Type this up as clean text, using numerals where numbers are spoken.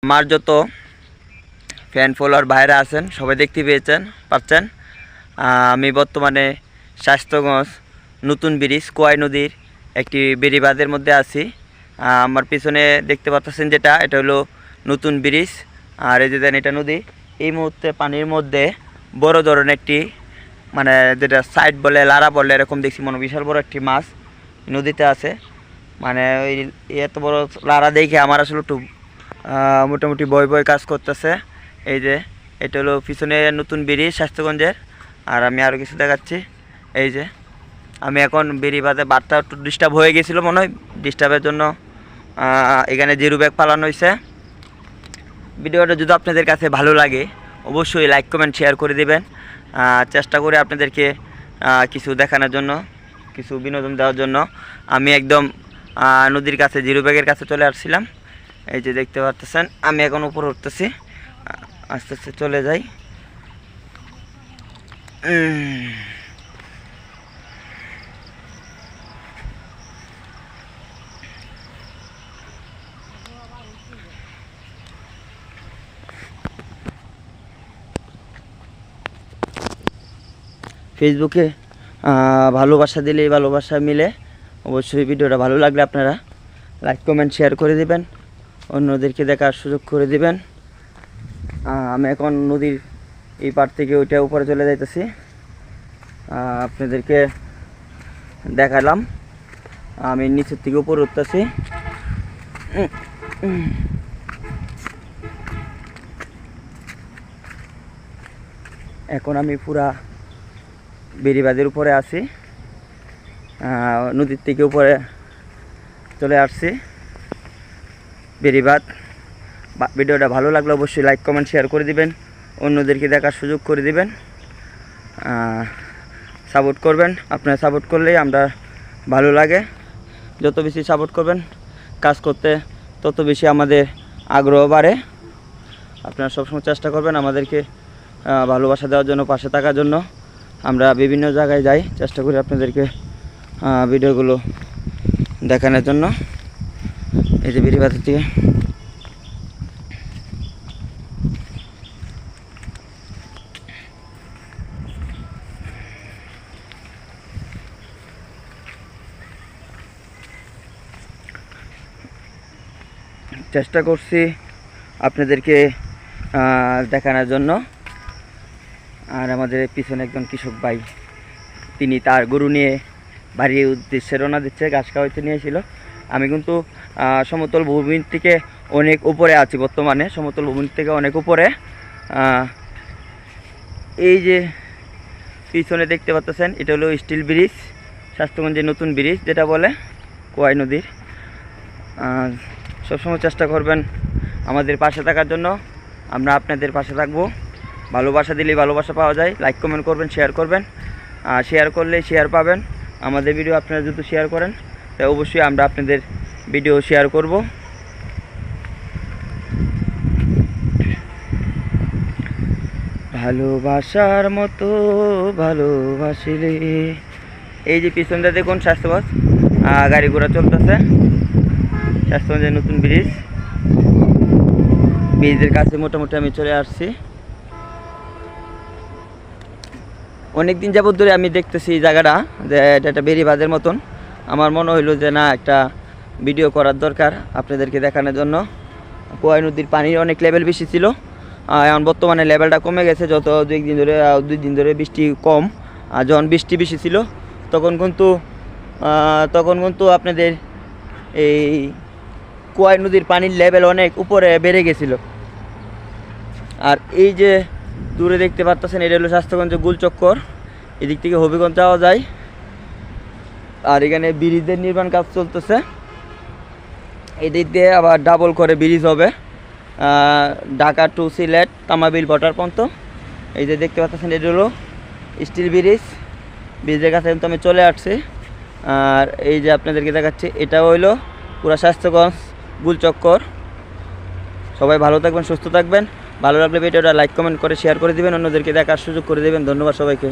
আমার যত fan follower ভাইরা আছেন সবাই দেখতে পাচ্ছেন আমি বর্তমানে স্বাস্থ্যগঞ্জ নতুন ব্রিজ কোয়াই নদীর একটি বেড়িবাঁধের মধ্যে আছি। আমার পিছনে দেখতে পাচ্ছেন যেটা এটা হলো নতুন ব্রিজ, আর এই যে দেন এটা নদী। এই মুহূর্তে পানির মধ্যে বড় ধরনের একটি মানে যেটা সাইড বলে লারা বলে এরকম দেখছি মনে বিশাল বড় একটি মাছ নদীতে আছে। মানে ওই এত বড় লারা দেখে আমার আসলে একটু মোটামুটি ভয় কাজ করতেছে। এই যে এটা হলো পিছনে নতুন ব্রিজ স্বাস্থ্যগঞ্জের। আর আমি আরও কিছু দেখাচ্ছি। এই যে আমি এখন বেড়িবাঁধে বাঁধটা একটু ডিস্টার্ব হয়ে গেছিলো মনে হয়, ডিস্টার্বের জন্য এখানে জিরো ব্যাগ পালানো হয়েছে। ভিডিওটা যদি আপনাদের কাছে ভালো লাগে অবশ্যই লাইক কমেন্ট শেয়ার করে দেবেন। চেষ্টা করে আপনাদেরকে কিছু দেখানোর জন্য, কিছু বিনোদন দেওয়ার জন্য আমি একদম নদীর কাছে জিরো ব্যাগের কাছে চলে আসছিলাম। এই যে দেখতে পাচ্ছেন আমি এখন উপরে উঠতেছি, আস্তে আস্তে চলে যাই। ফেসবুকে ভালোবাসা দিলে ভালোবাসা মিলে। অবশ্যই ভিডিওটা ভালো লাগলে আপনারা লাইক কমেন্ট শেয়ার করে দিবেন, অন্যদেরকে দেখার সুযোগ করে দিবেন। আমি এখন নদীর এই পার থেকে ওইটা উপরে চলে যাইতেছি, আপনাদেরকে দেখালাম। আমি নিচের থেকে উপরে উঠতেছি। এখন আমি পুরা বেড়িবাঁধের উপরে আছি, নদীর থেকে উপরে চলে আসছি বেড়িবাঁধ। ভিডিওটা ভালো লাগলে অবশ্যই লাইক কমেন্ট শেয়ার করে দিবেন, অন্যদেরকে দেখার সুযোগ করে দিবেন, সাপোর্ট করবেন। আপনারা সাপোর্ট করলেই আমরা ভালো লাগে। যত বেশি সাপোর্ট করবেন কাজ করতে তত বেশি আমাদের আগ্রহ বাড়ে। আপনারা সবসময় চেষ্টা করবেন আমাদেরকে ভালোবাসা দেওয়ার জন্য, পাশে থাকার জন্য। আমরা বিভিন্ন জায়গায় যাই, চেষ্টা করি আপনাদেরকে ভিডিওগুলো দেখানোর জন্য। এই যে বেড়িবাঁধ থেকে চেষ্টা করছি আপনাদেরকে দেখানোর জন্য। আর আমাদের পিছনে একজন কৃষক ভাই, তিনি তার গরু নিয়ে বাড়ির উদ্দেশ্যে রওনা দিচ্ছে, ঘাস খাওয়াইতে নিয়েছিল। আমি কিন্তু সমতল ভূমির থেকে অনেক উপরে আছি বর্তমানে, সমতল ভূমির থেকে অনেক উপরে। এই যে পিছনে দেখতে পাচ্ছেন এটা হলো স্টিল ব্রিজ, স্বাস্থ্যগঞ্জের নতুন ব্রিজ যেটা বলে কোয়াই নদীর। সবসময় চেষ্টা করবেন আমাদের পাশে থাকার জন্য, আমরা আপনাদের পাশে থাকবো। ভালোবাসা দিলেই ভালোবাসা পাওয়া যায়। লাইক কমেন্ট করবেন, শেয়ার করবেন, শেয়ার করলে শেয়ার পাবেন। আমাদের ভিডিও আপনারা যদি শেয়ার করেন তাই অবশ্যই আমরা আপনাদের ভিডিও শেয়ার করব। ভালোবাসার মতো ভালোবাসিলে। এই যে পিছনটা দেখুন স্বাস্থ্যগঞ্জ, গাড়ি ঘোড়া চলতেছে। স্বাস্থ্যগঞ্জের নতুন ব্রিজের কাছে মোটামুটি আমি চলে আসছি। অনেক দিন যাবত ধরে আমি দেখতেছি এই জায়গাটা, যে এটা একটা বেড়িবাঁধের মতন। আমার মনে হইলো যে না, একটা ভিডিও করার দরকার আপনাদেরকে দেখানোর জন্য। কোয়াই নদীর পানির অনেক লেভেল বেশি ছিল, এখন বর্তমানে লেভেলটা কমে গেছে। যত দুই দিন ধরে বৃষ্টি কম, আর যখন বৃষ্টি বেশি ছিল তখন কিন্তু আপনাদের এই কোয়াই নদীর পানির লেভেল অনেক উপরে বেড়ে গেছিলো। আর এই যে দূরে দেখতে পাচ্ছেন এটা হলো স্বাস্থ্যগঞ্জের গোলচক্কর, এদিক থেকে হবিগঞ্জ যাওয়া যায়। আর এখানে ব্রিজের নির্মাণ কাজ চলতেছে, এদিক দিয়ে আবার ডাবল করে ব্রিজ হবে ঢাকা টু সিলেট তামাবিল বর্ডার পর্যন্ত। এই যে দেখতে পাচ্ছেন এটা হলো স্টিল ব্রিজের কাছে কিন্তু আমি চলে আসছি। আর এই যে আপনাদেরকে দেখাচ্ছি এটা হইলো পুরো স্বাস্থ্যগঞ্জ গোলচক্কর। সবাই ভালো থাকবেন, সুস্থ থাকবেন। ভালো লাগলে ভিডিওটা লাইক কমেন্ট করে শেয়ার করে দিবেন, অন্যদেরকে দেখার সুযোগ করে দিবেন। ধন্যবাদ সবাইকে।